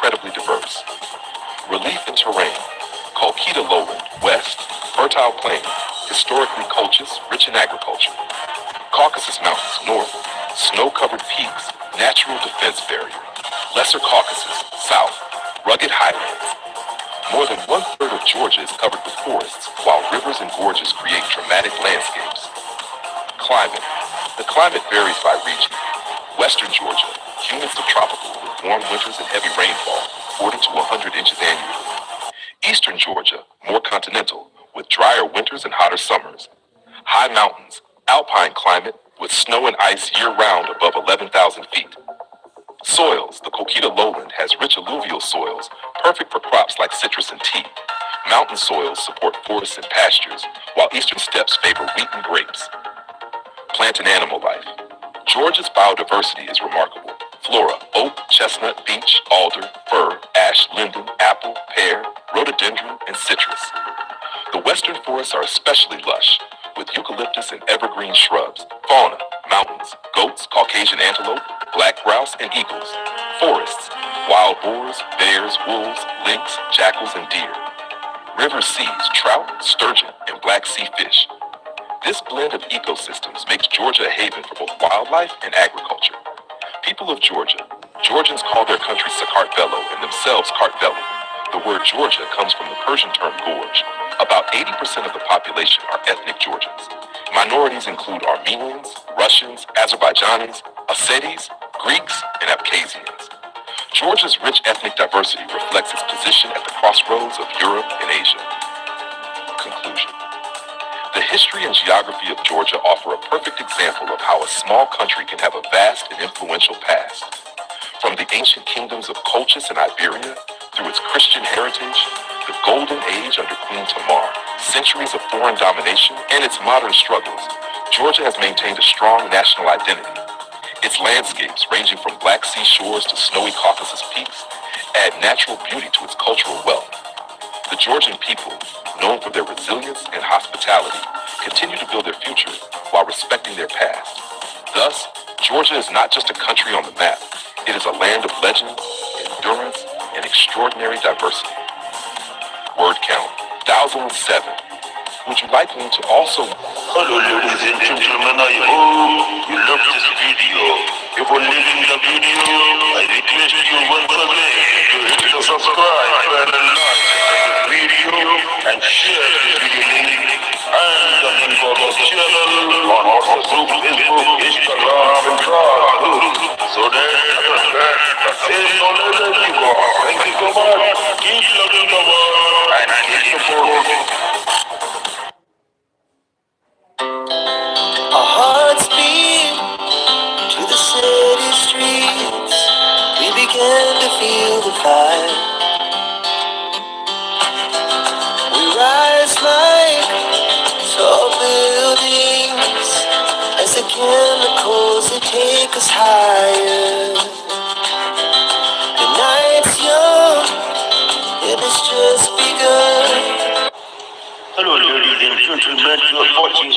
incredibly diverse. Relief and terrain. Colchita lowland, west, fertile plain, historically Colchis, rich in agriculture. Caucasus Mountains, north, snow-covered peaks, natural defense barrier. Lesser Caucasus, south, rugged highlands. More than one-third of Georgia is covered with forests, while rivers and gorges create dramatic landscapes. Climate. The climate varies by region. Western Georgia, humid subtropical with warm winters and heavy rainfall, 40 to 100 inches annually. Eastern Georgia, more continental, with drier winters and hotter summers. High mountains, alpine climate with snow and ice year-round above 11,000 feet. Soils. The Colchita lowland has rich alluvial soils, perfect for crops like citrus and tea. Mountain soils support forests and pastures, while eastern steppes favor wheat and grapes. Plant and animal life. Georgia's biodiversity is remarkable. Flora: oak, chestnut, beech, alder, fir, ash, linden, apple, pear, rhododendron, and citrus. The western forests are especially lush, with eucalyptus and evergreen shrubs. Fauna: mountains, goats, Caucasian antelope, black grouse, and eagles. Forests: wild boars, bears, wolves, lynx, jackals, and deer. River seas: trout, sturgeon, and black sea fish. This blend of ecosystems makes Georgia a haven for both wildlife and agriculture. People of Georgia. Georgians call their country Sakartvelo and themselves Kartvelo. The word Georgia comes from the Persian term gorge. About 80% of the population are ethnic Georgians. Minorities include Armenians, Russians, Azerbaijanis, Ossetis, Greeks, and Abkhazians. Georgia's rich ethnic diversity reflects its position at the crossroads of Europe and Asia. Conclusion. The history and geography of Georgia offer a perfect example of how a small country can have a vast and influential past. From the ancient kingdoms of Colchis and Iberia, through its Christian heritage, the golden age under Queen Tamar, centuries of foreign domination, and its modern struggles, Georgia has maintained a strong national identity. Its landscapes, ranging from Black Sea shores to snowy Caucasus peaks, add natural beauty to its cultural wealth. The Georgian people, known for their resilience and hospitality, continue to build their future while respecting their past. Thus, Georgia is not just a country on the map. It is a land of legends, endurance, and extraordinary diversity. Word count: 1,007. Would you like me to also... Hello ladies and gentlemen, I hope you love this video. If you're liking the video, I request you once again to hit the subscribe and like the video and share this video link and the link of the channel on WhatsApp group, Facebook, Instagram and Facebook so that the same knowledge that you got. Thank you so much. Keep loving the world and keep supporting. Our hearts beat to the city streets. We began to feel the fire. We rise like tall buildings as the chemicals they take us higher. The night's young, and it's just begun. Hello ladies and gentlemen, you are watching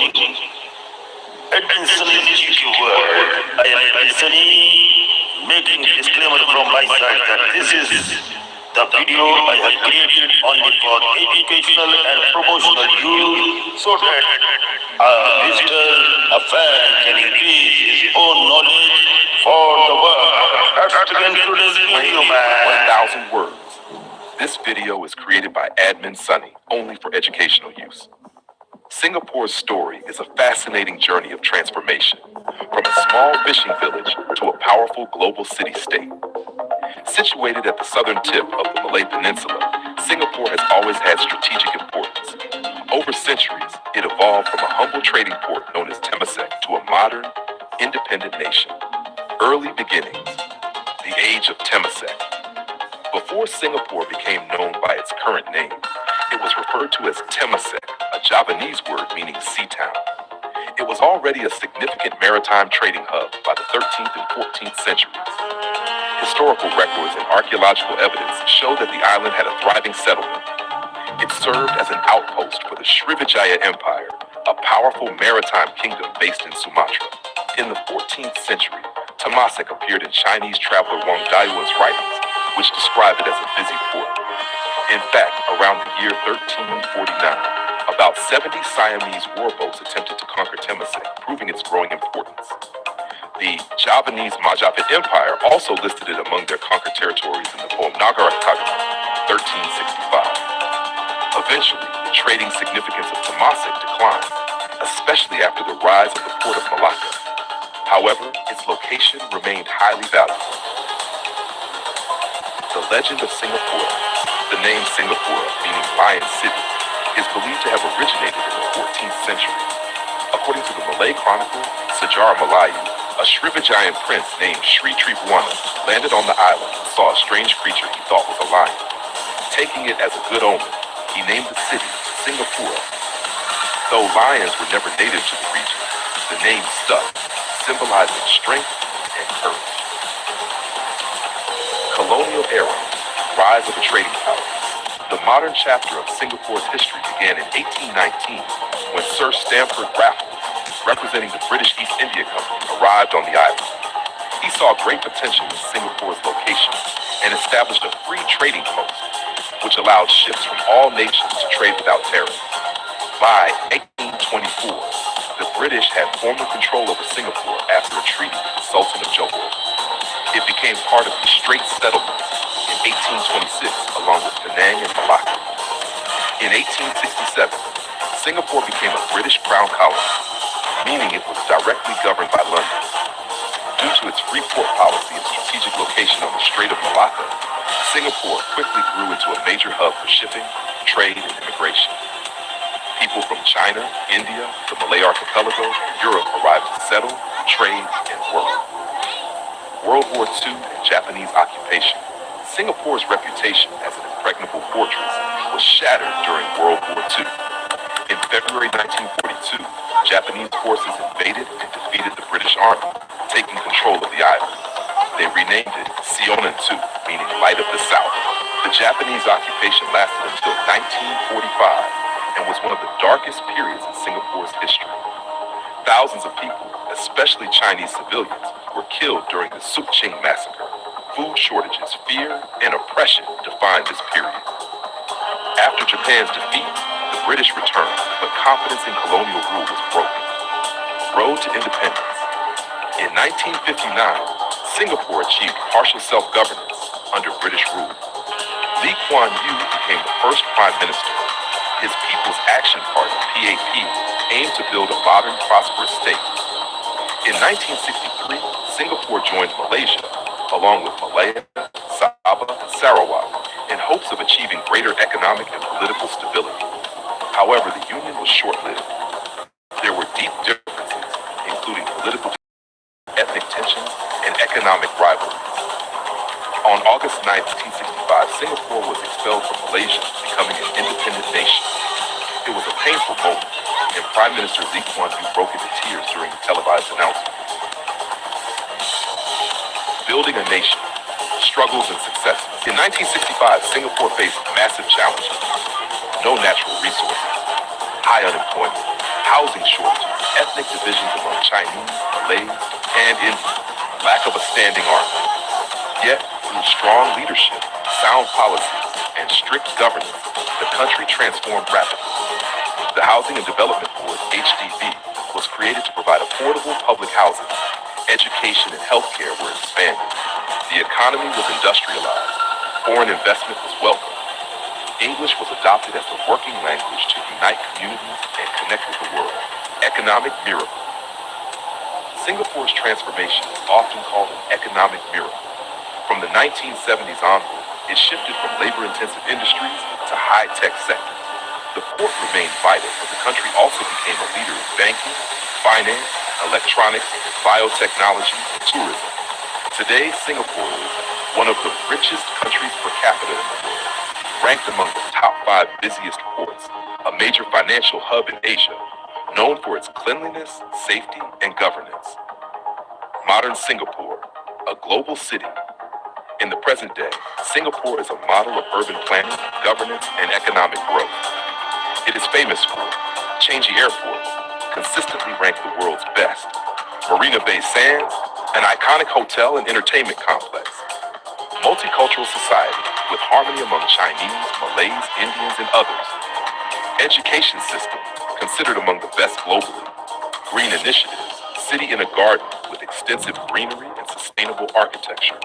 Edmondson Institute World. I am Edmondson, making disclaimer from my side that this is the video I have created only for educational and promotional use so that a visitor, a fan can increase his own knowledge for the world. That's again today's video, man. 1,000 words. This video is created by Admin Sunny, only for educational use. Singapore's story is a fascinating journey of transformation, from a small fishing village to a powerful global city-state. Situated at the southern tip of the Malay Peninsula, Singapore has always had strategic importance. Over centuries, it evolved from a humble trading port known as Temasek to a modern, independent nation. Early beginnings, the age of Temasek. Before Singapore became known by its current name, it was referred to as Temasek, a Javanese word meaning sea town. It was already a significant maritime trading hub by the 13th and 14th centuries. Historical records and archaeological evidence show that the island had a thriving settlement. It served as an outpost for the Srivijaya Empire, a powerful maritime kingdom based in Sumatra. In the 14th century, Temasek appeared in Chinese traveler Wang Dayuan's writings, which describe describe it as a busy port. In fact, around the year 1349, about 70 Siamese warboats attempted to conquer Temaset, proving its growing importance. The Javanese Majapahit Empire also listed it among their conquered territories in the poem Nagarataga, 1365. Eventually, the trading significance of Temaset declined, especially after the rise of the port of Malacca. However, its location remained highly valuable. The legend of Singapore, the name Singapore, meaning Lion City, is believed to have originated in the 14th century. According to the Malay chronicle, Sejarah Melayu, a Srivijayan prince named Sri Tribhuwana landed on the island and saw a strange creature he thought was a lion. Taking it as a good omen, he named the city Singapore. Though lions were never native to the region, the name stuck, symbolizing strength and courage. Colonial era, rise of a trading power. The modern chapter of Singapore's history began in 1819 when Sir Stamford Raffles, representing the British East India Company, arrived on the island. He saw great potential in Singapore's location and established a free trading post, which allowed ships from all nations to trade without tariffs. By 1824, the British had formal control over Singapore after a treaty with the Sultan of Johor. It became part of the Straits Settlements in 1826, along with Penang and Malacca. In 1867, Singapore became a British Crown colony, meaning it was directly governed by London. Due to its free port policy and strategic location on the Strait of Malacca, Singapore quickly grew into a major hub for shipping, trade, and immigration. People from China, India, the Malay Archipelago, and Europe arrived to settle, trade, and work. World War II and Japanese occupation. Singapore's reputation as an impregnable fortress was shattered during World War II. In February 1942, Japanese forces invaded and defeated the British Army, taking control of the island. They renamed it Sionan-tu, meaning Light of the South. The Japanese occupation lasted until 1945 and was one of the darkest periods in Singapore's history. Thousands of people, especially Chinese civilians, were killed during the Suk Ching massacre. Food shortages, fear, and oppression defined this period. After Japan's defeat, the British returned, but confidence in colonial rule was broken. Road to independence. In 1959, Singapore achieved partial self-governance under British rule. Lee Kuan Yew became the first prime minister. His People's Action Party, PAP, aimed to build a modern, prosperous state. In 1963, Singapore joined Malaysia, along with Malaya, Sabah, and Sarawak, in hopes of achieving greater economic and political stability. However, the union was short-lived. There were deep differences, including political, ethnic tensions, and economic rivalries. On August 9, 1965, Singapore was expelled from Malaysia, becoming an independent nation. It was a painful moment, and Prime Minister Lee Kuan Yew broke into tears during the televised announcement. Building a nation, struggles and successes. In 1965, Singapore faced massive challenges. No natural resources, high unemployment, housing shortages, ethnic divisions among Chinese, Malays, and Indians, lack of a standing army. Yet, through strong leadership, sound policies, and strict governance, the country transformed rapidly. The Housing and Development Board, HDB, was created to provide affordable public housing. Education and healthcare were expanded. The economy was industrialized. Foreign investment was welcomed. English was adopted as the working language to unite communities and connect with the world. Economic miracle. Singapore's transformation is often called an economic miracle. From the 1970s onward, it shifted from labor-intensive industries to high-tech sectors. The port remained vital, but the country also became a leader in banking, finance, electronics, biotechnology, and tourism. Today, Singapore is one of the richest countries per capita in the world, ranked among the top 5 busiest ports, a major financial hub in Asia, known for its cleanliness, safety, and governance. Modern Singapore, a global city. In the present day, Singapore is a model of urban planning, governance, and economic growth. It is famous for Changi Airport, consistently ranked the world's best, Marina Bay Sands, an iconic hotel and entertainment complex, multicultural society with harmony among Chinese, Malays, Indians, and others. Education system considered among the best globally. Green initiatives, city in a garden with extensive greenery and sustainable architecture.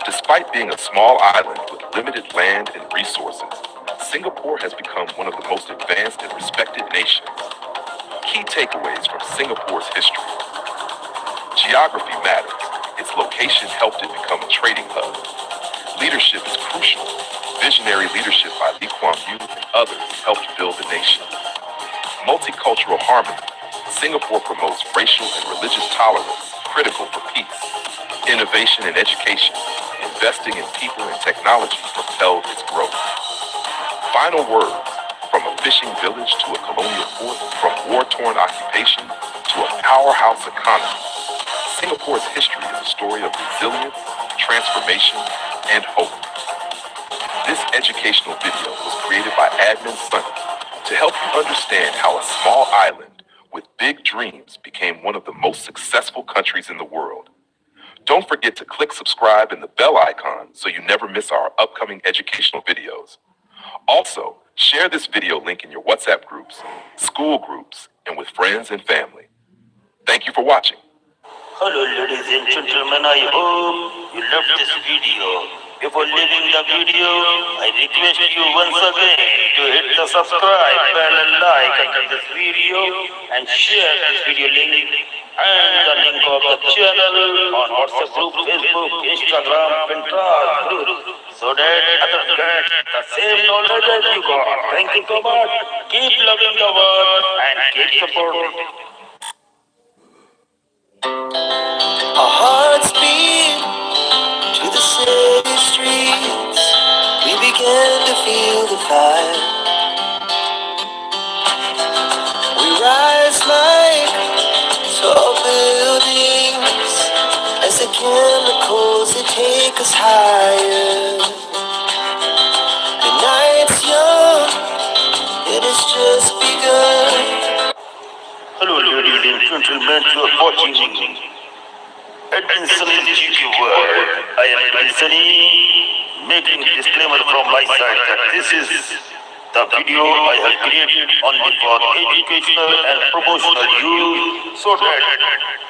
Despite being a small island with limited land and resources, Singapore has become one of the most advanced and respected nations. Key takeaways from Singapore's history. Geography matters. Its location helped it become a trading hub. Leadership is crucial. Visionary leadership by Lee Kuan Yew and others helped build the nation. Multicultural harmony. Singapore promotes racial and religious tolerance, critical for peace. Innovation and education. Investing in people and technology propelled its growth. Final words. From a fishing village to a colonial port, from war-torn occupation to a powerhouse economy, Singapore's history is a story of resilience, transformation, and hope. This educational video was created by Admin Sunny to help you understand how a small island with big dreams became one of the most successful countries in the world. Don't forget to click subscribe and the bell icon so you never miss our upcoming educational videos. Also, share this video link in your WhatsApp groups, school groups, and with friends and family. Thank you for watching. Hello ladies and gentlemen, I hope you loved this video. Before leaving the video, I request you once again to hit the subscribe button and like under this video and share this video link and the link of the channel on WhatsApp group, Facebook, Instagram, Pinterest group so that others get the same knowledge as you got. Thank you so much. Keep loving the world and keep supporting. Our hearts beat to the city streets. We began to feel the fire. We rise like tall buildings as the chemicals they take us higher. The night's young, it has just begun. Hello ladies and gentlemen, you are watching Edwin Sunny's GQ World. I am Edwin Sunny, making disclaimer from my side that this is the video I have created only for educational and promotional use so that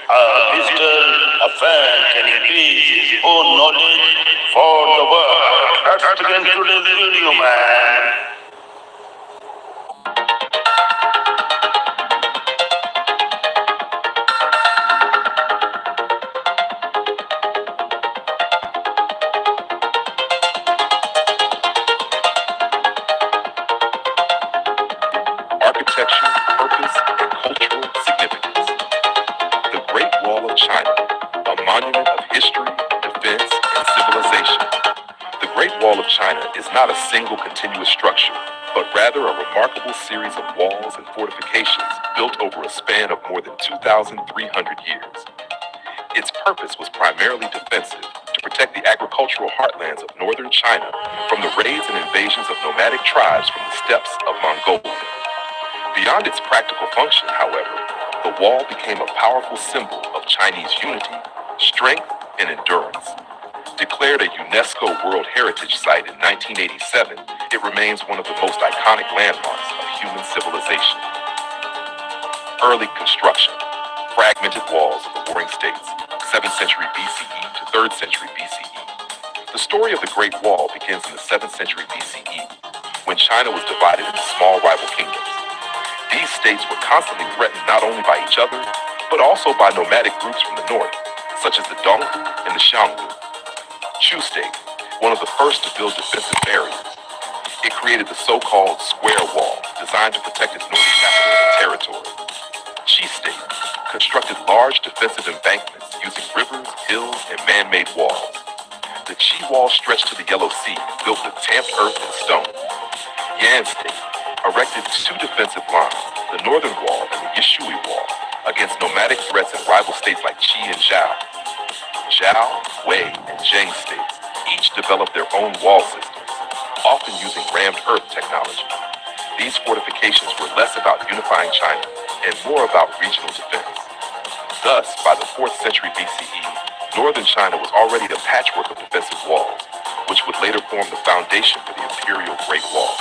a visitor, a fan can increase his own knowledge for the world. Let's begin today's video, man. Architecture, purpose, and cultural significance. The Great Wall of China, a monument of history, defense, and civilization. The Great Wall of China is not a single continuous structure, but rather a remarkable series of walls and fortifications built over a span of more than 2,300 years. Its purpose was primarily defensive, to protect the agricultural heartlands of northern China from the raids and invasions of nomadic tribes from the steppes of Mongolia. Beyond its practical function, however, the wall became a powerful symbol of Chinese unity, strength, and endurance. Declared a UNESCO World Heritage Site in 1987, it remains one of the most iconic landmarks of human civilization. Early construction. Fragmented walls of the Warring States, 7th century BCE to 3rd century BCE. The story of the Great Wall begins in the 7th century BCE, when China was divided into small rival kingdoms. These states were constantly threatened not only by each other, but also by nomadic groups from the north, such as the Donghu and the Xiongnu. Chu State, one of the first to build defensive barriers. It created the so-called Square Wall, designed to protect its northern capital and territory. Qi State constructed large defensive embankments using rivers, hills, and man-made walls. The Qi Wall stretched to the Yellow Sea, built with tamped earth and stone. Yan State erected two defensive lines, the Northern Wall and the Yishui Wall, against nomadic threats in rival states like Qi and Zhao. Zhao, Wei, and Zheng states each developed their own wall systems, often using rammed earth technology. These fortifications were less about unifying China and more about regional defense. Thus, by the 4th century BCE, Northern China was already a patchwork of defensive walls, which would later form the foundation for the imperial Great Wall.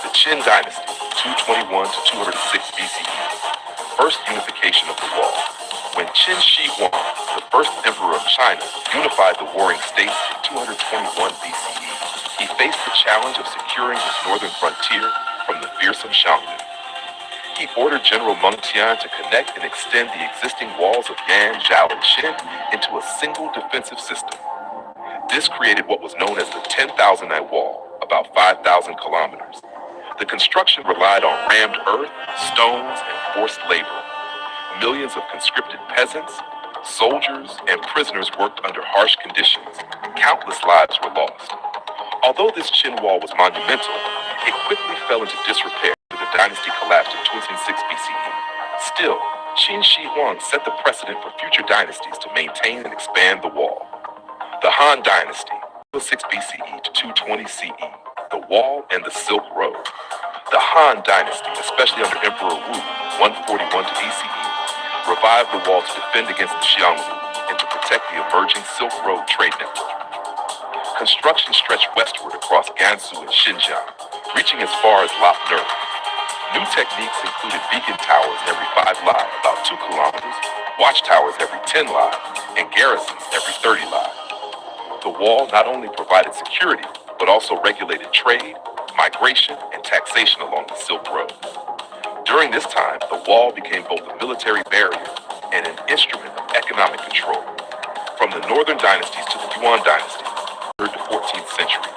The Qin Dynasty, 221 to 206 BCE, first unification of the wall. When Qin Shi Huang, the first emperor of China, unified the warring states in 221 BCE, he faced the challenge of securing his northern frontier from the fearsome Xiongnu. He ordered General Meng Tian to connect and extend the existing walls of Yan, Zhao, and Qin into a single defensive system. This created what was known as the 10,000 Night Wall, about 5,000 kilometers. The construction relied on rammed earth, stones, and forced labor. Millions of conscripted peasants, soldiers, and prisoners worked under harsh conditions. Countless lives were lost. Although this Qin wall was monumental, it quickly fell into disrepair when the dynasty collapsed in 206 BCE. Still, Qin Shi Huang set the precedent for future dynasties to maintain and expand the wall. The Han Dynasty, 206 BCE to 220 CE, the Wall and the Silk Road. The Han Dynasty, especially under Emperor Wu, 141 to BCE, revived the wall to defend against the Xiongnu and to protect the emerging Silk Road trade network. Construction stretched westward across Gansu and Xinjiang, reaching as far as Lop Nur. New techniques included beacon towers every 5 li, about 2 kilometers, watchtowers every 10 li, and garrisons every 30 li. The wall not only provided security, but also regulated trade, migration, and taxation along the Silk Road. During this time, the wall became both a military barrier and an instrument of economic control. From the northern dynasties to the Yuan dynasty, 3rd to 14th century.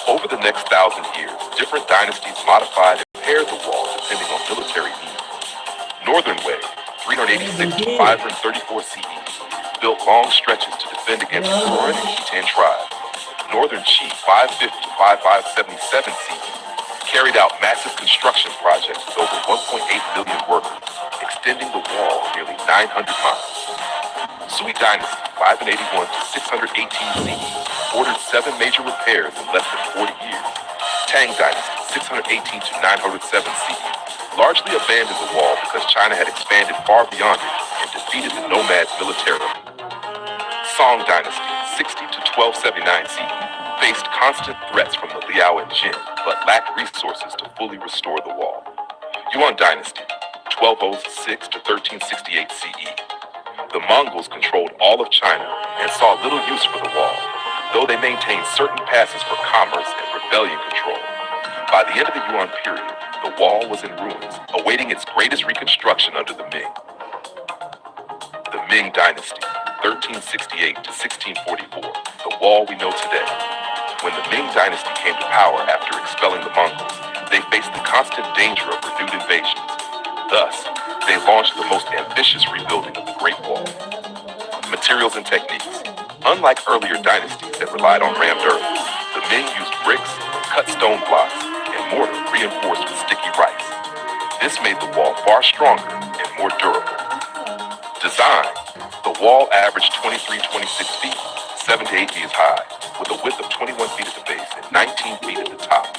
Over the next 1,000 years, different dynasties modified and repaired the wall depending on military needs. Northern Wei, 386 to 534 CE, built long stretches to defend against Huron and Khitan tribes. Northern Qi, 550 to 5577 CE, carried out massive construction projects with over 1.8 million workers, extending the wall nearly 900 miles. Sui Dynasty, 581 to 618 CE, ordered 7 major repairs in less than 40 years. Tang Dynasty, 618 to 907 CE, largely abandoned the wall because China had expanded far beyond it and defeated the nomads militarily. Song Dynasty, 60 to 1279 CE, faced constant threats from the Liao and Jin, but lacked resources to fully restore the wall. Yuan Dynasty, 1206 to 1368 CE. The Mongols controlled all of China and saw little use for the wall, though they maintained certain passes for commerce and rebellion control. By the end of the Yuan period, the wall was in ruins, awaiting its greatest reconstruction under the Ming. The Ming Dynasty, 1368 to 1644, the wall we know today. When the Ming Dynasty came to power after expelling the Mongols, they faced the constant danger of renewed invasions. Thus, they launched the most ambitious rebuilding of the Great Wall. Materials and techniques. Unlike earlier dynasties that relied on rammed earth, the Ming used bricks, cut stone blocks, and mortar reinforced with sticky rice. This made the wall far stronger and more durable. Design. The wall averaged 23-26 feet, 7 to 8 meters high, with a width of 21 feet at the base and 19 feet at the top.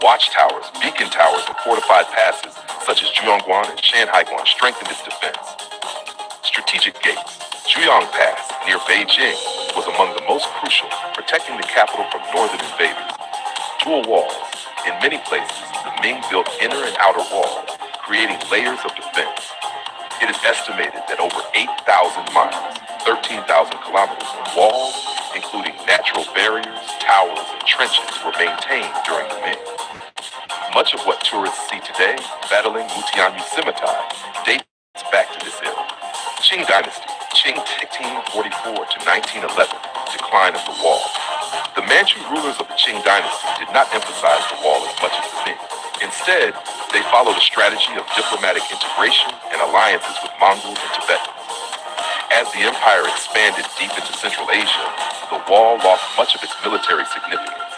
Watchtowers, beacon towers, and fortified passes such as Zhuangguan and Shanhaiguan strengthened its defense. Strategic gates. Zhuyang Pass, near Beijing, was among the most crucial, protecting the capital from northern invaders. Dual walls. In many places, the Ming built inner and outer walls, creating layers of defense. It is estimated that over 8,000 miles, 13,000 kilometers of walls, including natural barriers, towers, and trenches, were maintained during the Ming. Much of what tourists see today, battling Mutianyu scimitar, dates back to this era. Qing Dynasty, Qing 1844 to 1911, decline of the wall. The Manchu rulers of the Qing Dynasty did not emphasize the wall as much as the Ming. Instead, they followed a strategy of diplomatic integration and alliances with Mongols and Tibetans. As the empire expanded deep into Central Asia, the wall lost much of its military significance.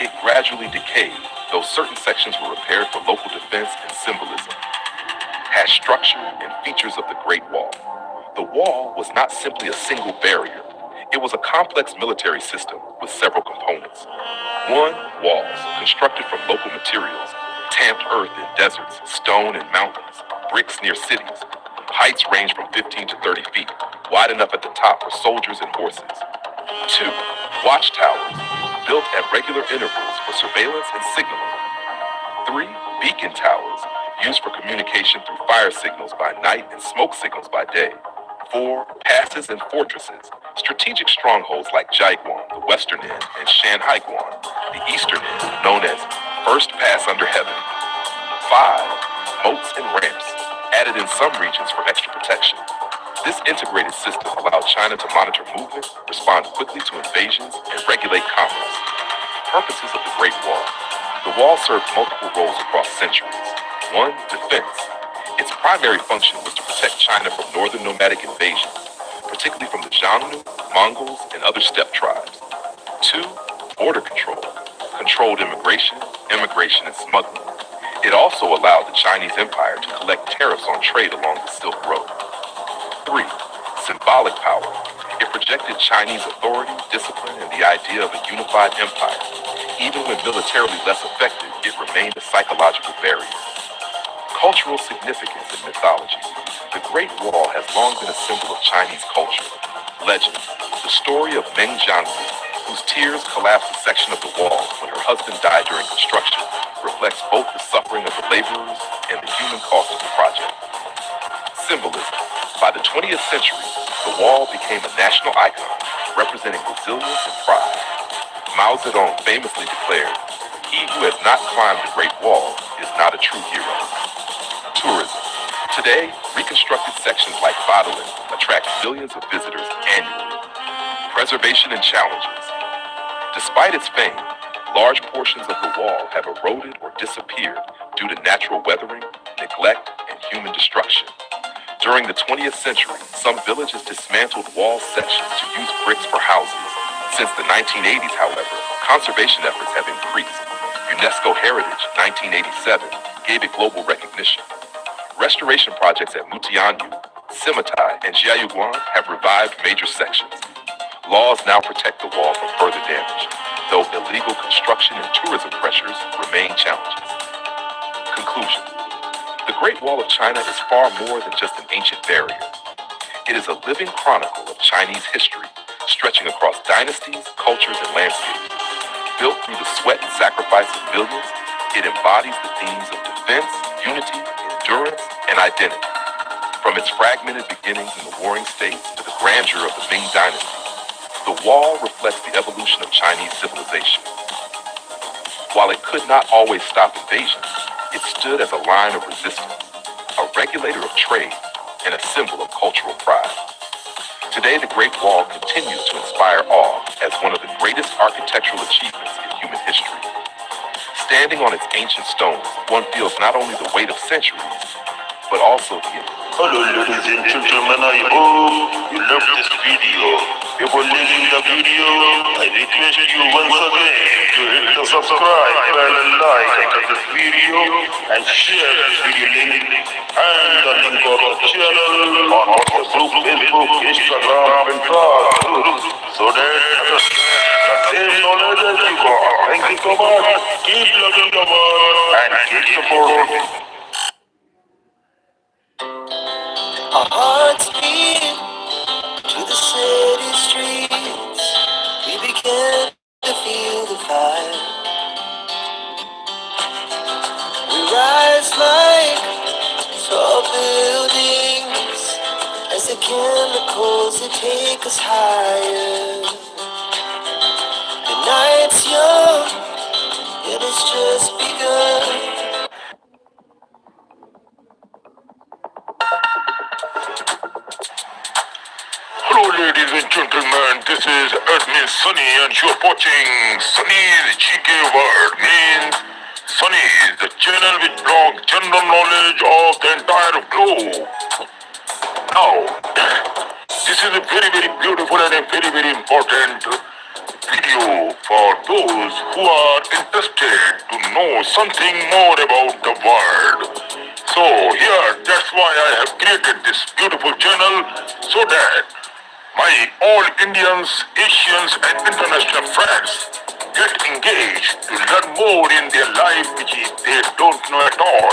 It gradually decayed, though certain sections were repaired for local defense and symbolism. Has structure and features of the Great Wall. The wall was not simply a single barrier. It was a complex military system with several components. 1. Walls, constructed from local materials, tamped earth in deserts, stone in mountains, bricks near cities. Heights range from 15 to 30 feet, wide enough at the top for soldiers and horses. 2. Watchtowers, built at regular intervals for surveillance and signaling. 3. Beacon towers, used for communication through fire signals by night and smoke signals by day. 4. Passes and fortresses, strategic strongholds like Jaiguan, the western end, and Shanhaiguan, the eastern end, known as First Pass Under Heaven. 5. Moats and ramps, added in some regions for extra protection. This integrated system allowed China to monitor movement, respond quickly to invasions, and regulate commerce. Purposes of the Great Wall. The wall served multiple roles across centuries. 1. Defense. Its primary function was to protect China from northern nomadic invasions, particularly from the Xiongnu, Mongols, and other steppe tribes. 2. Border control. Controlled immigration, and smuggling. It also allowed the Chinese Empire to collect tariffs on trade along the Silk Road. 3. Symbolic power. It projected Chinese authority, discipline, and the idea of a unified empire. Even when militarily less effective, it remained a psychological barrier. Cultural significance in mythology. The Great Wall has long been a symbol of Chinese culture. Legend. The story of Meng Jiangzi, whose tears collapsed a section of the wall when her husband died during construction, reflects both the suffering of the laborers and the human cost of the project. Symbolism. By the 20th century, the wall became a national icon, representing resilience and pride. Mao Zedong famously declared, "He who has not climbed the Great Wall is not a true hero." Tourism. Today, reconstructed sections like Badeland attract millions of visitors annually. Preservation and challenges. Despite its fame, large portions of the wall have eroded or disappeared due to natural weathering, neglect, and human destruction. During the 20th century, some villages dismantled wall sections to use bricks for houses. Since the 1980s, however, conservation efforts have increased. UNESCO Heritage 1987 gave it global recognition. Restoration projects at Mutianyu, Simitai, and Jiayuguan have revived major sections. Laws now protect the wall from further damage, though illegal construction and tourism pressures remain challenges. Conclusion. The Great Wall of China is far more than just an ancient barrier. It is a living chronicle of Chinese history, stretching across dynasties, cultures, and landscapes. Built through the sweat and sacrifice of millions, it embodies the themes of defense, unity, endurance, and identity. From its fragmented beginnings in the Warring States to the grandeur of the Ming Dynasty, the wall reflects the evolution of Chinese civilization. While it could not always stop invasions, it stood as a line of resistance, a regulator of trade, and a symbol of cultural pride. Today, the Great Wall continues to inspire awe as one of the greatest architectural achievements in human history. Standing on its ancient stones, one feels not only the weight of centuries, but also the Hello, ladies and gentlemen, I hope you love this video. Before leaving the video, I request you once again to hit the subscribe and like this video and share this video link and the link of the channel on WhatsApp, Facebook, Instagram, and Twitter so that the same knowledge as you got. Thank you so much. Keep loving the world and keep supporting. Our hearts beat to the city streets. We began to feel the fire. We rise like tall buildings as the chemicals that take us higher. The night's young, and it's just begun. Hello, ladies and gentlemen, this is Admin Sunny, and you're watching Sunny's GK World. Means Sunny is the channel which blogs general knowledge of the entire globe. Now, this is a very beautiful and a very important video for those who are interested to know something more about the world. So here, that's why I have created this beautiful channel so that my all Indians, Asians and international friends get engaged to learn more in their life which they don't know at all.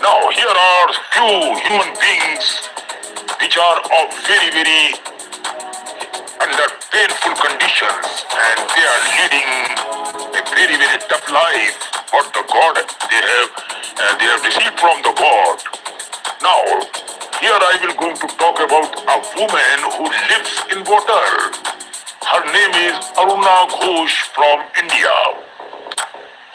Now here are few human beings which are of very under painful conditions, and they are leading a very tough life. What the God they have received from the God. Now, here I will going to talk about a woman who lives in water. Her name is Aruna Ghosh from India.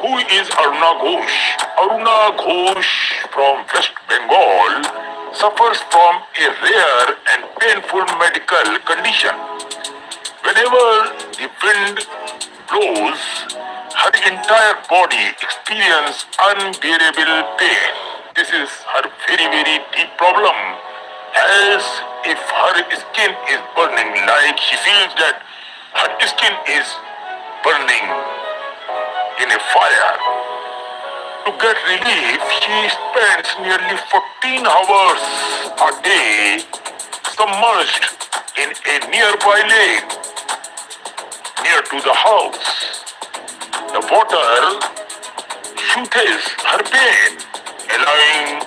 Who is Aruna Ghosh? Aruna Ghosh from West Bengal suffers from a rare and painful medical condition. Whenever the wind blows, her entire body experiences unbearable pain. This is her very deep problem. As if her skin is burning, like she feels that her skin is burning in a fire. To get relief, she spends nearly 14 hours a day submerged in a nearby lake near to the house. The water soothes her pain, allowing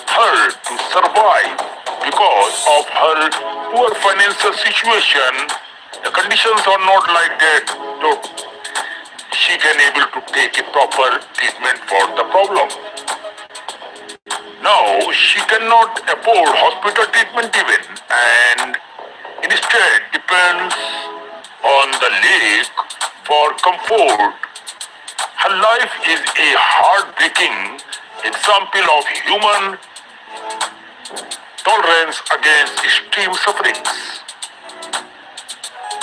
her to survive. Because of her poor financial situation, the conditions are not like that, so she can able to take a proper treatment for the problem. Now, she cannot afford hospital treatment even, and instead depends on the lake for comfort. Her life is a heartbreaking example of human tolerance against extreme sufferings.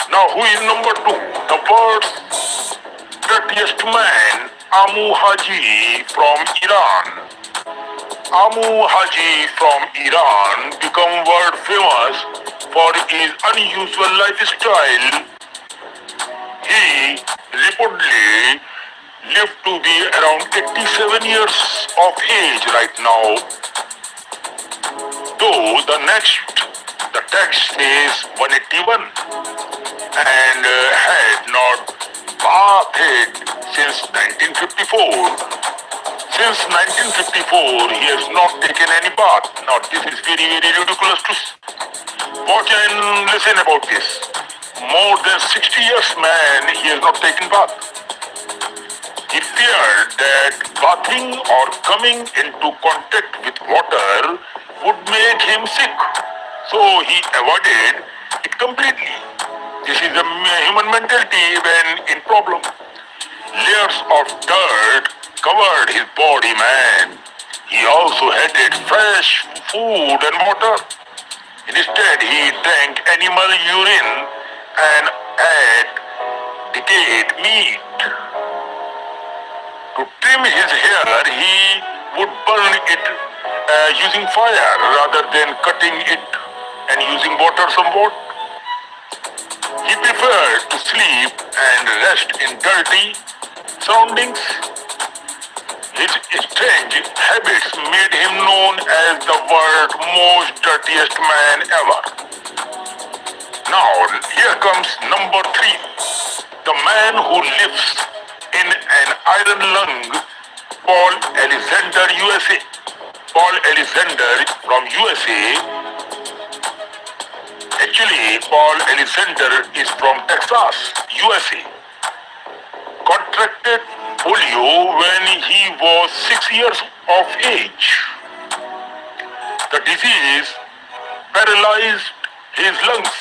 Now, who is number 2? The world's dirtiest man, Amu Haji from Iran. Amu Haji from Iran became world famous for his unusual lifestyle. He reportedly lived to be around 87 years of age right now. Though the text says 181 and had not bathed since 1954. Since 1954, he has not taken any bath. Now, this is very ridiculous to watch and listen about this. More than 60 years, man, he has not taken bath. He feared that bathing or coming into contact with water would make him sick. So he avoided it completely. This is a human mentality when in problem. Layers of dirt covered his body, man. He also hated fresh food and water. Instead, he drank animal urine and ate decayed meat. To trim his hair, he would burn it using fire rather than cutting it and using water somewhat. He preferred to sleep and rest in dirty surroundings. His strange habits made him known as the world's most dirtiest man ever. Now, here comes number 3. The man who lives in an iron lung, Paul Alexander, USA. Paul Alexander from USA. Actually, Paul Alexander is from Texas, USA. Contracted polio when he was 6 years of age. The disease paralyzed his lungs,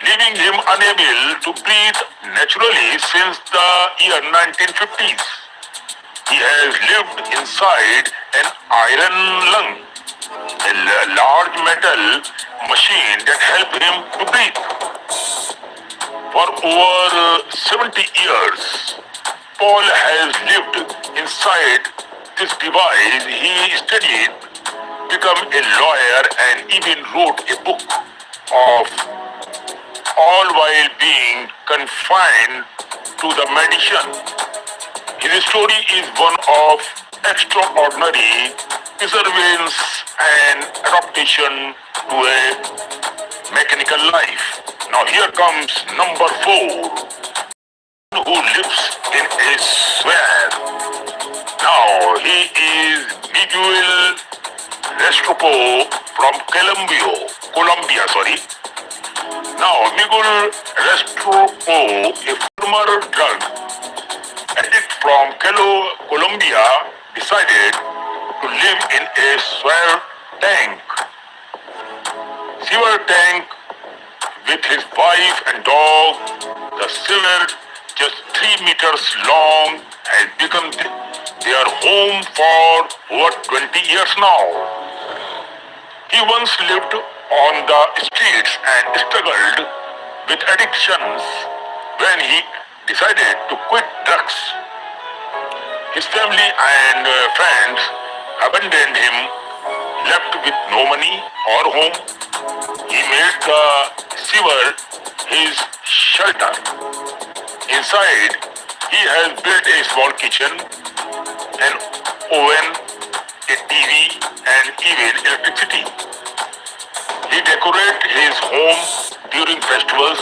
leaving him unable to breathe naturally since the year 1950s. He has lived inside an iron lung, a large metal machine that helped him to breathe. For over 70 years, Paul has lived inside this device. He studied, became a lawyer, and even wrote a book of all while being confined to the medicine. His story is one of extraordinary perseverance and adaptation to a mechanical life. Now here comes number 4, who lives in a swamp. Now he is Miguel Restrepo from Colombia, sorry. Now, Miguel Restro, a former drug addict from Colombia, decided to live in a sewer tank with his wife and dog. The sewer, just 3 meters long, has become their home for over 20 years now. He once lived on the streets and struggled with addictions. When he decided to quit drugs, his family and friends abandoned him, left with no money or home. He made the sewer his shelter. Inside, he has built a small kitchen, an oven, a TV, and even electricity. He decorates his home during festivals,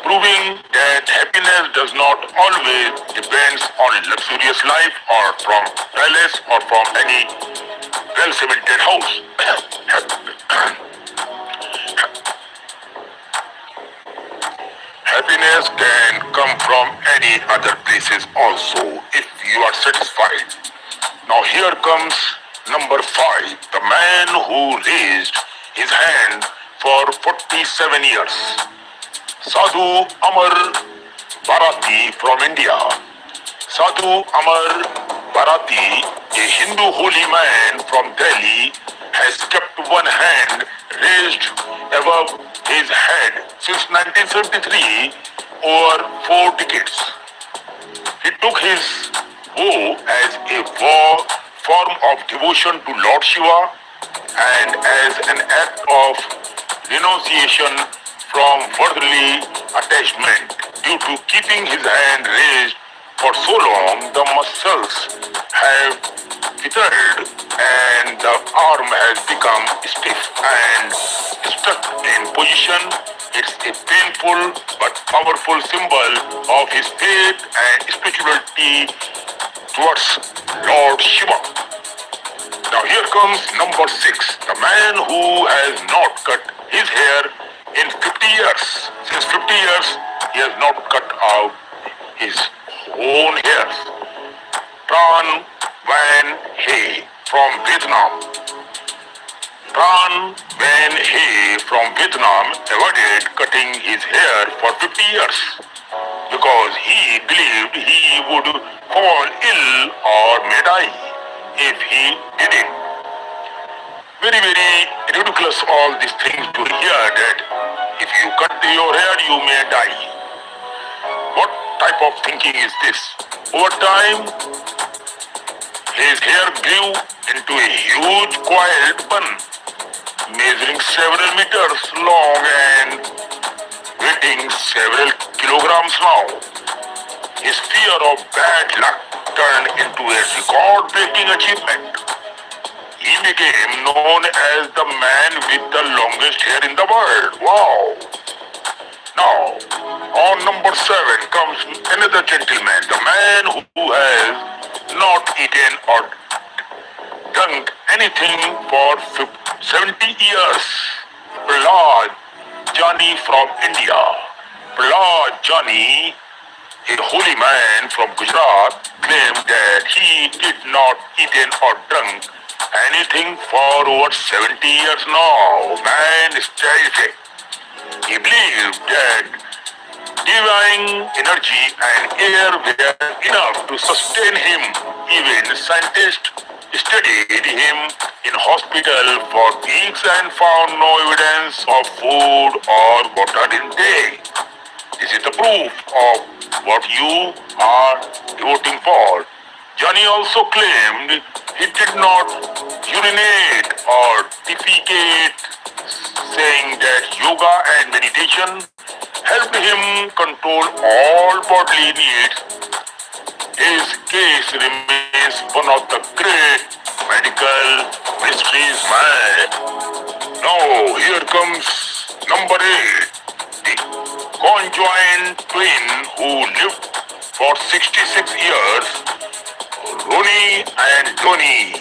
proving that happiness does not always depend on luxurious life or from palace or from any well-cemented house. Happiness can come from any other places also if you are satisfied. Now here comes number 5, the man who raised his hand for 47 years. Sadhu Amar Bharati from India. Sadhu Amar Bharati, a Hindu holy man from Delhi, has kept one hand raised above his head since 1973, over 4 decades. He took his vow as a form of devotion to Lord Shiva and as an act of renunciation from worldly attachment. Due to keeping his hand raised for so long, the muscles have withered and the arm has become stiff and stuck in position. It's a painful but powerful symbol of his faith and spirituality towards Lord Shiva. Now here comes number 6, the man who has not cut his hair in 50 years. Since 50 years, he has not cut out his own hairs. Tran Van He from Vietnam. Tran Van He from Vietnam avoided cutting his hair for 50 years because he believed he would fall ill or may die if he did it. Very, very ridiculous all these things to hear that if you cut your hair, you may die. What type of thinking is this? Over time, his hair grew into a huge coiled bun, measuring several meters long and weighing several kilograms now. His fear of bad luck turned into a record-breaking achievement. He became known as the man with the longest hair in the world. Wow! Now, on number 7 comes another gentleman, the man who has not eaten or drunk anything for 70 years. Prahlad Jani from India. Prahlad Jani, a holy man from Gujarat, claimed that he did not eaten or drunk anything for over 70 years now. Man is terrific. He believed that divine energy and air were enough to sustain him. Even scientists studied him in hospital for weeks and found no evidence of food or water intake. This is the proof of what you are devoting for. Johnny also claimed he did not urinate or defecate, saying that yoga and meditation helped him control all bodily needs. His case remains one of the great medical mysteries, man. Now here comes number 8, the conjoined twin who lived for 66 years, Ronnie and Tony.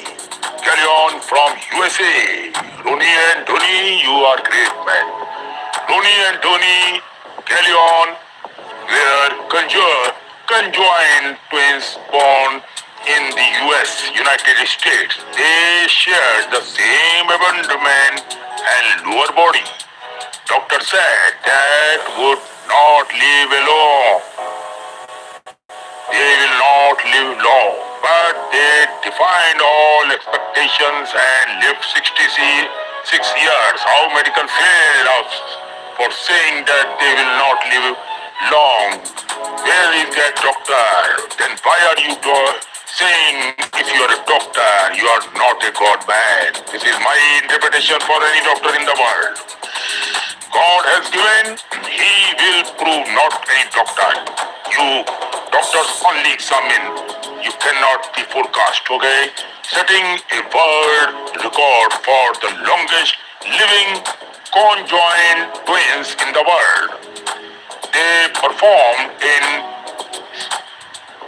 Callion from USA. Ronnie and Tony, you are great, man. Ronnie and Tony Callion were conjoined twins born in the US, United States. They shared the same abdomen and lower body. Doctor said that would not live alone. They will not live long, but they defied all expectations and lived 66 years. How medical failed us for saying that they will not live long. Where is that doctor? Then why are you saying if you are a doctor, you are not a God man? This is my interpretation for any doctor in the world. God has given, He will prove, not any doctor. You doctors only examine. You cannot be forecast, okay? Setting a world record for the longest living conjoined twins in the world. They performed in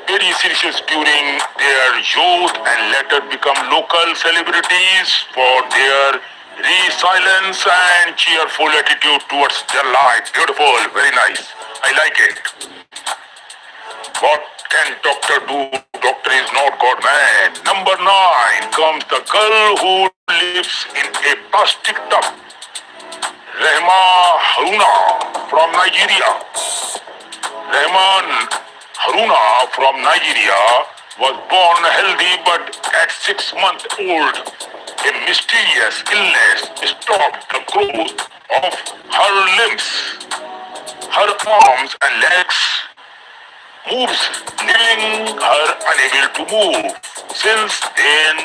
very serious during their youth and later become local celebrities for their resilience and cheerful attitude towards their life. Beautiful, very nice. I like it. What can doctor do? Doctor is not God man. Number 9 comes the girl who lives in a plastic tub. Rehma Haruna from Nigeria. Rahman Haruna from Nigeria was born healthy, but at 6 months old, a mysterious illness stopped the growth of her limbs. Her arms and legs moves, leaving her unable to move. Since then,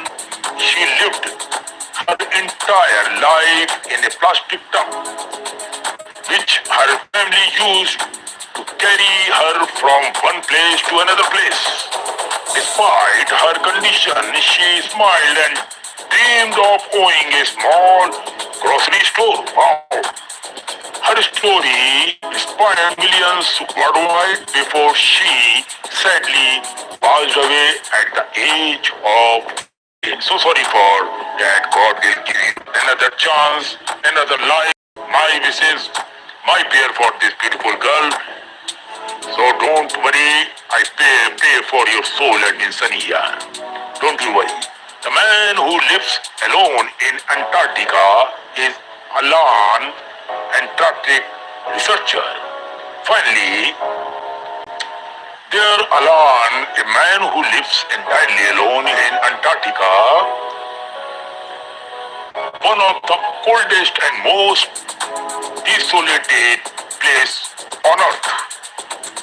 she lived her entire life in a plastic tub, which her family used to carry her from one place to another place. Despite her condition, she smiled and dreamed of owning a small grocery store. Wow. Her story inspired millions worldwide before she sadly passed away at the age of. So sorry for that. God will give you another chance, another life. My wishes, my prayer for this beautiful girl. So don't worry, I pray for your soul and insania. Don't you worry. The man who lives alone in Antarctica is Alan, Antarctic researcher. Finally, there Alan, a man who lives entirely alone in Antarctica, one of the coldest and most desolated place on earth.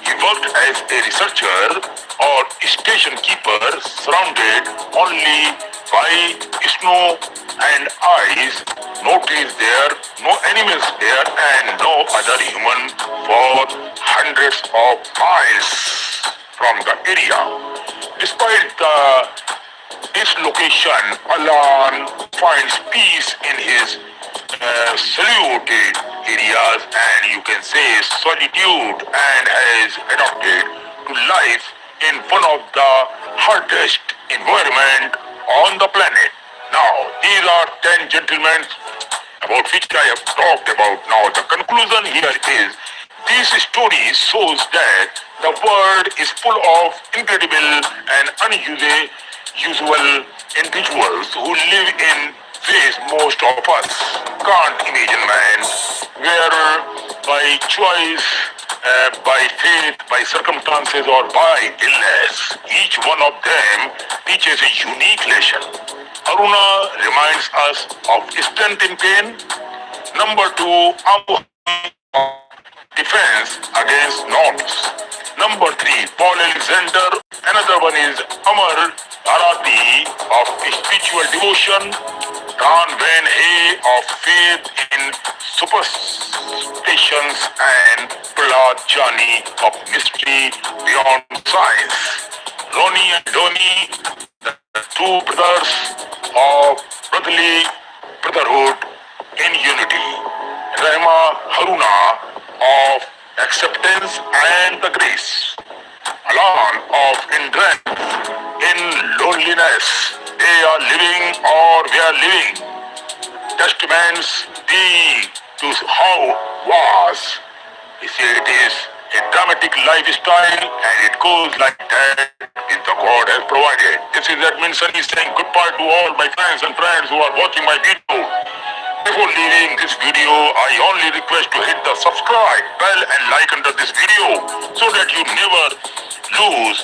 He worked as a researcher or station keeper, surrounded only by snow and ice. Notice there no animals there and no other human for hundreds of miles from the area. Despite this location, Alan finds peace in his saluted areas and you can say solitude, and has adapted to life in one of the hardest environment on the planet. Now, these are 10 gentlemen about which I have talked about. Now, the conclusion here is this story shows that the world is full of incredible and unusual individuals who live in ways most of us can't imagine, man. Where by choice, by faith, by circumstances, or by illness, each one of them teaches a unique lesson. Aruna reminds us of strength in pain. Number 2, defense against norms. Number 3, Paul Alexander. Another one is Amar Arati of spiritual devotion. Dan Van Hay of faith in superstitions, and Prahlad Jani of mystery beyond science. Ronnie and Donnie, the two brothers of brotherhood in unity. Rehma Haruna of acceptance and the grace. Alan of endurance in loneliness. they are living or we are living testaments to how was. He said it is a dramatic lifestyle and it goes like that if the God has provided. This is Edmund Sunny saying goodbye to all my fans and friends who are watching my video. Before leaving this video, I only request to hit the subscribe bell and like under this video so that you never lose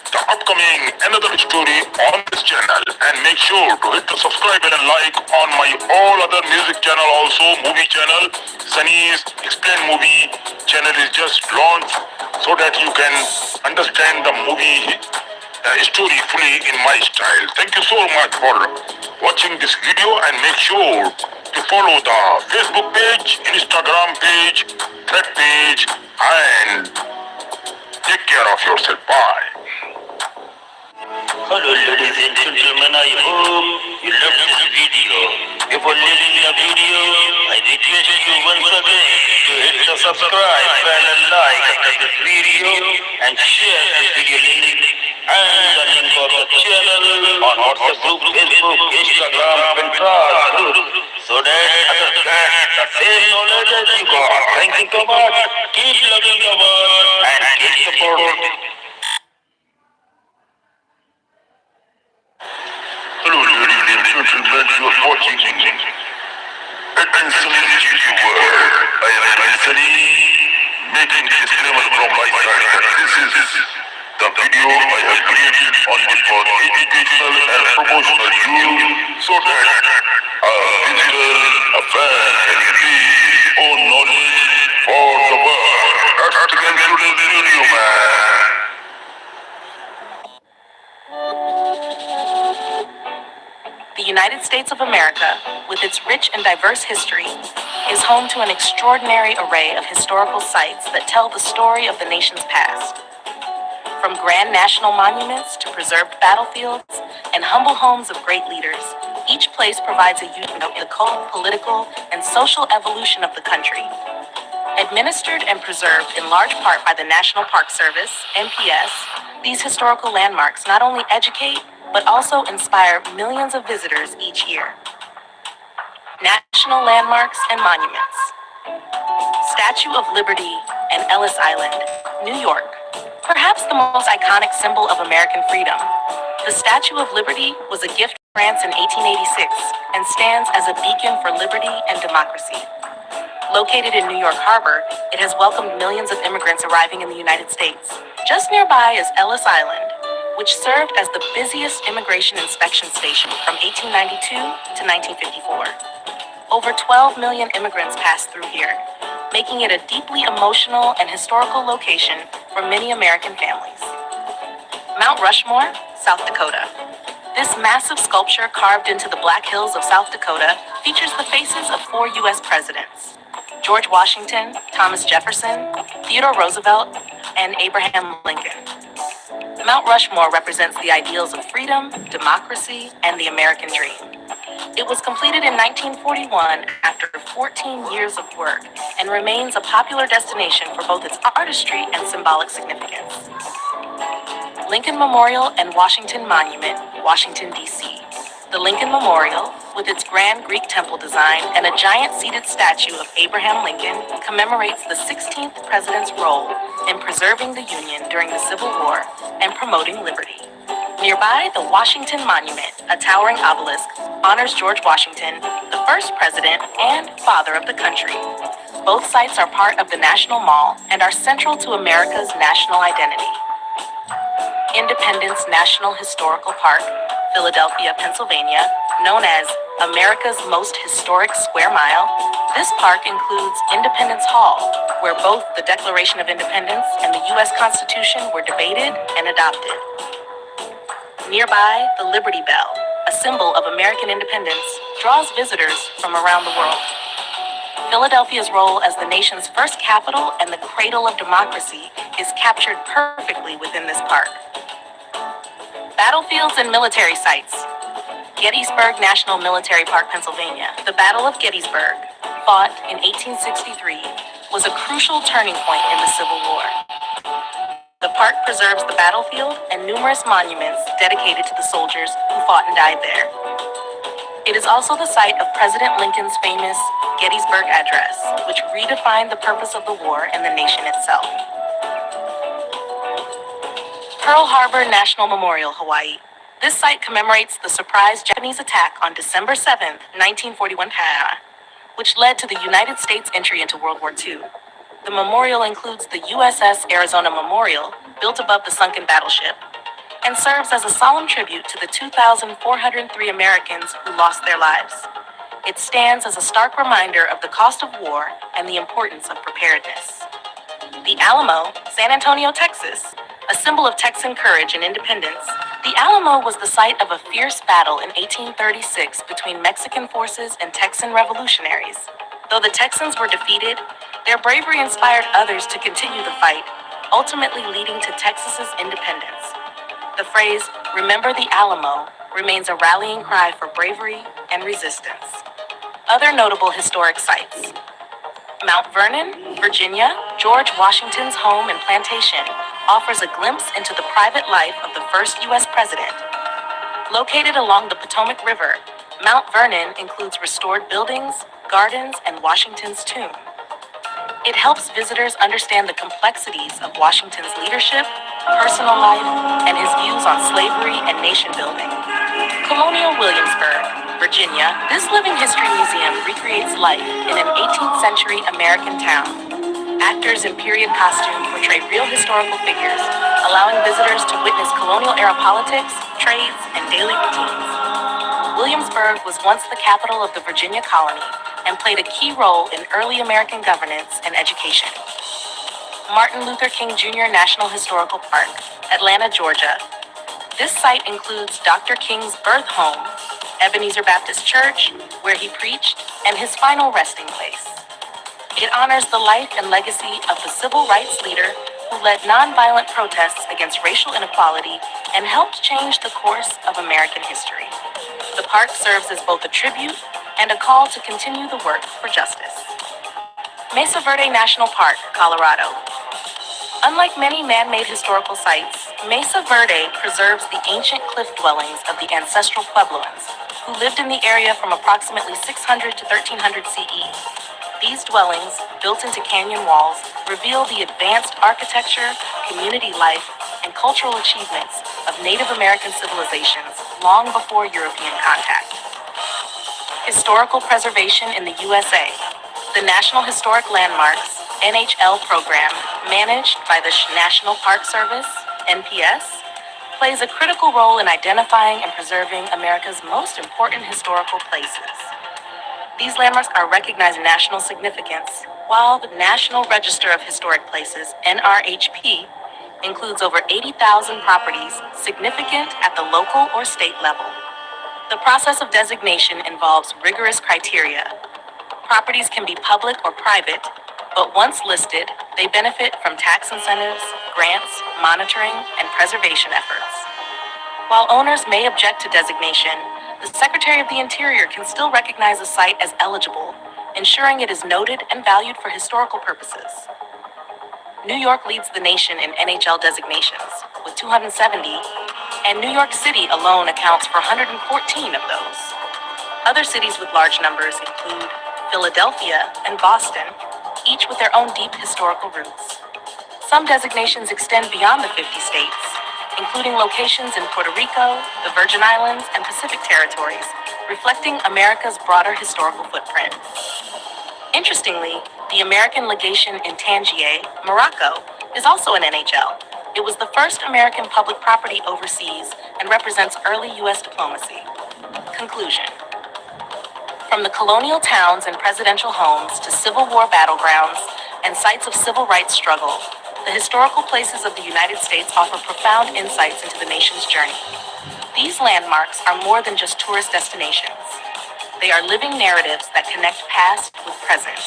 the upcoming another story on this channel, and make sure to hit the subscribe bell and like on my all other music channel, also movie channel. Sunny's Explain Movie channel is just launched so that you can understand the movie story fully in my style. Thank you so much for watching this video, and make sure to follow the Facebook page, Instagram page, Thread page, and take care of yourself. Bye. Hello ladies and gentlemen, I hope you love this video. Before leaving the video, I request you once again to hit the subscribe bell and like under this video, and share this video link and the link of the channel on WhatsApp group, Facebook, Instagram, Pinterest group, so that others get the same knowledge as you got. Thank you so much. Keep loving the world and keep supporting. Hello, ladies and gentlemen, you are watching Sunny's YouTube world. I am Sunny, making disclaimer from my side that this is the video I have created only for educational and promotional use, so that a visitor, a fan can increase own knowledge for the world. That's the end of today's video, man. The United States of America, with its rich and diverse history, is home to an extraordinary array of historical sites that tell the story of the nation's past. From grand national monuments to preserved battlefields and humble homes of great leaders, each place provides a unique of the cultural, political, and social evolution of the country. Administered and preserved in large part by the National Park Service, NPS, these historical landmarks not only educate, but also inspire millions of visitors each year. National Landmarks and Monuments. Statue of Liberty and Ellis Island, New York. Perhaps the most iconic symbol of American freedom, the Statue of Liberty was a gift from France in 1886 and stands as a beacon for liberty and democracy. Located in New York Harbor, it has welcomed millions of immigrants arriving in the United States. Just nearby is Ellis Island, which served as the busiest immigration inspection station from 1892 to 1954. Over 12 million immigrants passed through here, making it a deeply emotional and historical location for many American families. Mount Rushmore, South Dakota. This massive sculpture carved into the Black Hills of South Dakota features the faces of 4 U.S. presidents: George Washington, Thomas Jefferson, Theodore Roosevelt, and Abraham Lincoln. Mount Rushmore represents the ideals of freedom, democracy, and the American dream. It was completed in 1941 after 14 years of work and remains a popular destination for both its artistry and symbolic significance. Lincoln Memorial and Washington Monument, Washington, D.C. The Lincoln Memorial, with its grand Greek temple design and a giant seated statue of Abraham Lincoln, commemorates the 16th president's role in preserving the Union during the Civil War and promoting liberty. Nearby, the Washington Monument, a towering obelisk, honors George Washington, the first president and father of the country. Both sites are part of the National Mall and are central to America's national identity. Independence National Historical Park, Philadelphia, Pennsylvania, known as America's most historic square mile. This park includes Independence Hall, where both the Declaration of Independence and the U.S. Constitution were debated and adopted. Nearby, the Liberty Bell, a symbol of American independence, draws visitors from around the world. Philadelphia's role as the nation's first capital and the cradle of democracy is captured perfectly within this park. Battlefields and military sites. Gettysburg National Military Park, Pennsylvania. The Battle of Gettysburg, fought in 1863, was a crucial turning point in the Civil War. The park preserves the battlefield and numerous monuments dedicated to the soldiers who fought and died there. It is also the site of President Lincoln's famous Gettysburg Address, which redefined the purpose of the war and the nation itself. Pearl Harbor National Memorial, Hawaii. This site commemorates the surprise Japanese attack on December 7, 1941, which led to the United States' entry into World War II. The memorial includes the USS Arizona Memorial, built above the sunken battleship, and serves as a solemn tribute to the 2,403 Americans who lost their lives. It stands as a stark reminder of the cost of war and the importance of preparedness. The Alamo, San Antonio, Texas, a symbol of Texan courage and independence, the Alamo was the site of a fierce battle in 1836 between Mexican forces and Texan revolutionaries. Though the Texans were defeated, their bravery inspired others to continue the fight, ultimately leading to Texas's independence. The phrase, "Remember the Alamo," remains a rallying cry for bravery and resistance. Other notable historic sites. Mount Vernon, Virginia, George Washington's home and plantation, offers a glimpse into the private life of the first U.S. president. Located along the Potomac River, Mount Vernon includes restored buildings, gardens, and Washington's tomb. It helps visitors understand the complexities of Washington's leadership, personal life, and his views on slavery and nation building. Colonial Williamsburg, Virginia, this living history museum recreates life in an 18th century American town. Actors in period costume portray real historical figures, allowing visitors to witness colonial era politics, trades, and daily routines. Williamsburg was once the capital of the Virginia colony and played a key role in early American governance and education. Martin Luther King Jr. National Historical Park, Atlanta, Georgia. This site includes Dr. King's birth home, Ebenezer Baptist Church, where he preached, and his final resting place. It honors the life and legacy of the civil rights leader who led nonviolent protests against racial inequality and helped change the course of American history. The park serves as both a tribute and a call to continue the work for justice. Mesa Verde National Park, Colorado. Unlike many man-made historical sites, Mesa Verde preserves the ancient cliff dwellings of the ancestral Puebloans, who lived in the area from approximately 600 to 1300 CE. These dwellings, built into canyon walls, reveal the advanced architecture, community life, and cultural achievements of Native American civilizations long before European contact. Historical preservation in the USA. The National Historic Landmarks, NHL program, managed by the National Park Service, NPS, plays a critical role in identifying and preserving America's most important historical places. These landmarks are recognized national significance, while the National Register of Historic Places, NRHP, includes over 80,000 properties significant at the local or state level. The process of designation involves rigorous criteria. Properties can be public or private, but once listed, they benefit from tax incentives, grants, monitoring, and preservation efforts. While owners may object to designation, the Secretary of the Interior can still recognize a site as eligible, ensuring it is noted and valued for historical purposes. New York leads the nation in NHL designations, with 270, and New York City alone accounts for 114 of those. Other cities with large numbers include Philadelphia and Boston, each with their own deep historical roots. Some designations extend beyond the 50 states, including locations in Puerto Rico, the Virgin Islands, and Pacific territories, reflecting America's broader historical footprint. Interestingly, the American legation in Tangier, Morocco, is also an NHL. It was the first American public property overseas and represents early U.S. diplomacy. Conclusion. From the colonial towns and presidential homes to Civil War battlegrounds and sites of civil rights struggle, the historical places of the United States offer profound insights into the nation's journey. These landmarks are more than just tourist destinations. They are living narratives that connect past with present.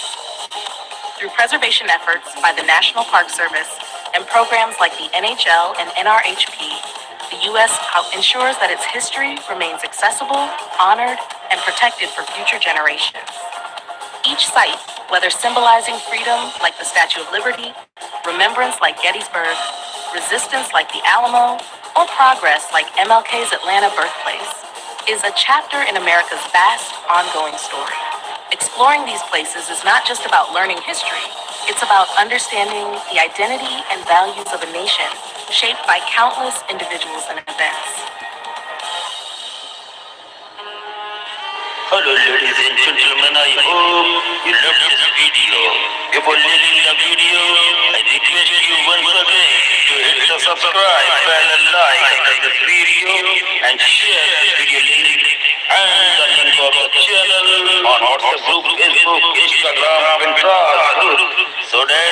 Through preservation efforts by the National Park Service and programs like the NHL and NRHP, the U.S. ensures that its history remains accessible, honored, and protected for future generations. Each site, whether symbolizing freedom like the Statue of Liberty, remembrance like Gettysburg, resistance like the Alamo, or progress like MLK's Atlanta birthplace, is a chapter in America's vast, ongoing story. Exploring these places is not just about learning history, it's about understanding the identity and values of a nation shaped by countless individuals and events. Hello ladies and gentlemen, I hope you love this video. If you're loving the video, I request you once again to hit the subscribe button and like this video and share this video link and the link of the channel on WhatsApp group, Facebook, Instagram, Pinterest, so that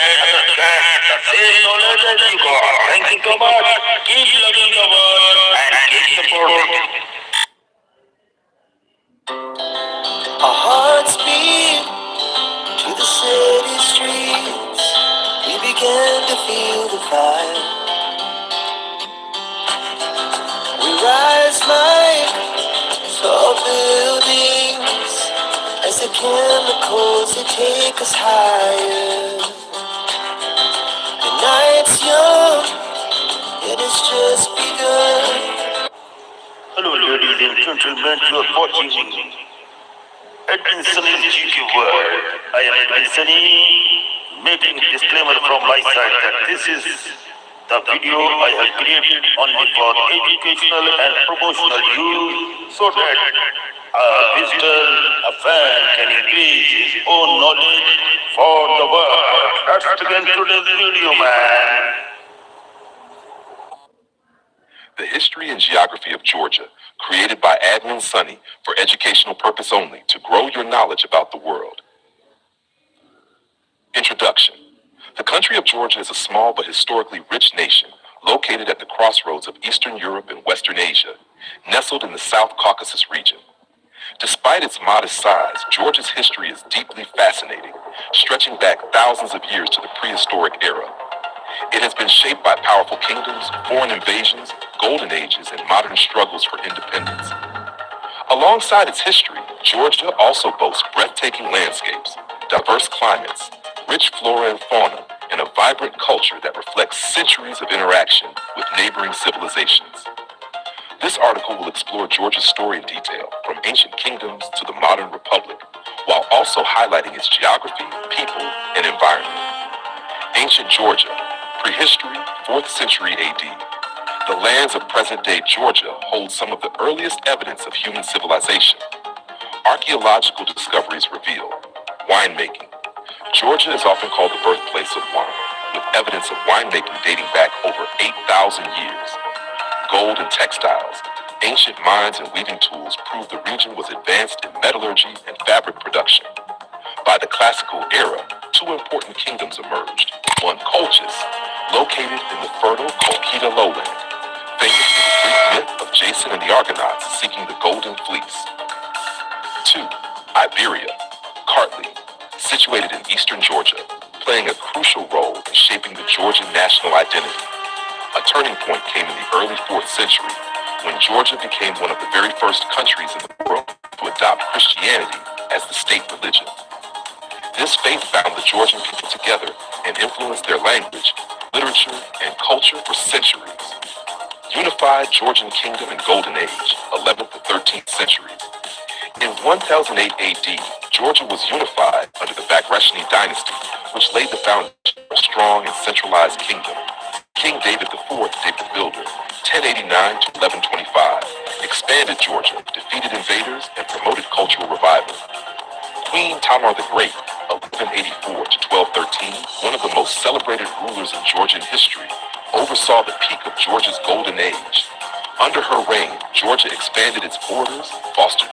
the same knowledge as you got. Thank you so much. Keep loving the world and keep supporting. Our hearts beat to the city streets. We began to feel the fire. We rise like tall buildings as the chemicals they take us higher. The night's young and it's just begun. Hello, ladies and gentlemen, you are watching Edwin Sunny's GQ World. I am Edwin Sunny, making disclaimer from my side that this is the video I have created only for educational and promotional use, so that a visitor, a fan can increase his own knowledge for the world. Let's begin today's video, man. The History and Geography of Georgia, created by Admin Sunny for educational purpose only to grow your knowledge about the world. Introduction. The country of Georgia is a small but historically rich nation located at the crossroads of Eastern Europe and Western Asia, nestled in the South Caucasus region. Despite its modest size, Georgia's history is deeply fascinating, stretching back thousands of years to the prehistoric era. It has been shaped by powerful kingdoms, foreign invasions, golden ages, and modern struggles for independence. Alongside its history, Georgia also boasts breathtaking landscapes, diverse climates, rich flora and fauna, and a vibrant culture that reflects centuries of interaction with neighboring civilizations. This article will explore Georgia's story in detail, from ancient kingdoms to the modern republic, while also highlighting its geography, people, and environment. Ancient Georgia, prehistory, 4th century AD. The lands of present-day Georgia hold some of the earliest evidence of human civilization. Archaeological discoveries reveal winemaking. Georgia is often called the birthplace of wine, with evidence of winemaking dating back over 8,000 years. Gold and textiles. Ancient mines and weaving tools prove the region was advanced in metallurgy and fabric production. By the classical era, two important kingdoms emerged. One, Colchis, located in the fertile Colchida lowland, famous for the Greek myth of Jason and the Argonauts seeking the Golden Fleece. 2. Iberia, Kartli, situated in eastern Georgia, playing a crucial role in shaping the Georgian national identity. A turning point came in the early 4th century, when Georgia became one of the very first countries in the world to adopt Christianity as the state religion. This faith bound the Georgian people together and influenced their language, literature, and culture for centuries. Unified Georgian Kingdom and Golden Age, 11th to 13th centuries. In 1008 AD, Georgia was unified under the Bagrationi dynasty, which laid the foundation for a strong and centralized kingdom. King David IV, David the Builder, 1089 to 1125, expanded Georgia, defeated invaders, and promoted cultural revival. Queen Tamar the Great, 1184 to 1213, one of the most celebrated rulers in Georgian history, oversaw the peak of Georgia's golden age. Under her reign, Georgia expanded its borders, fostered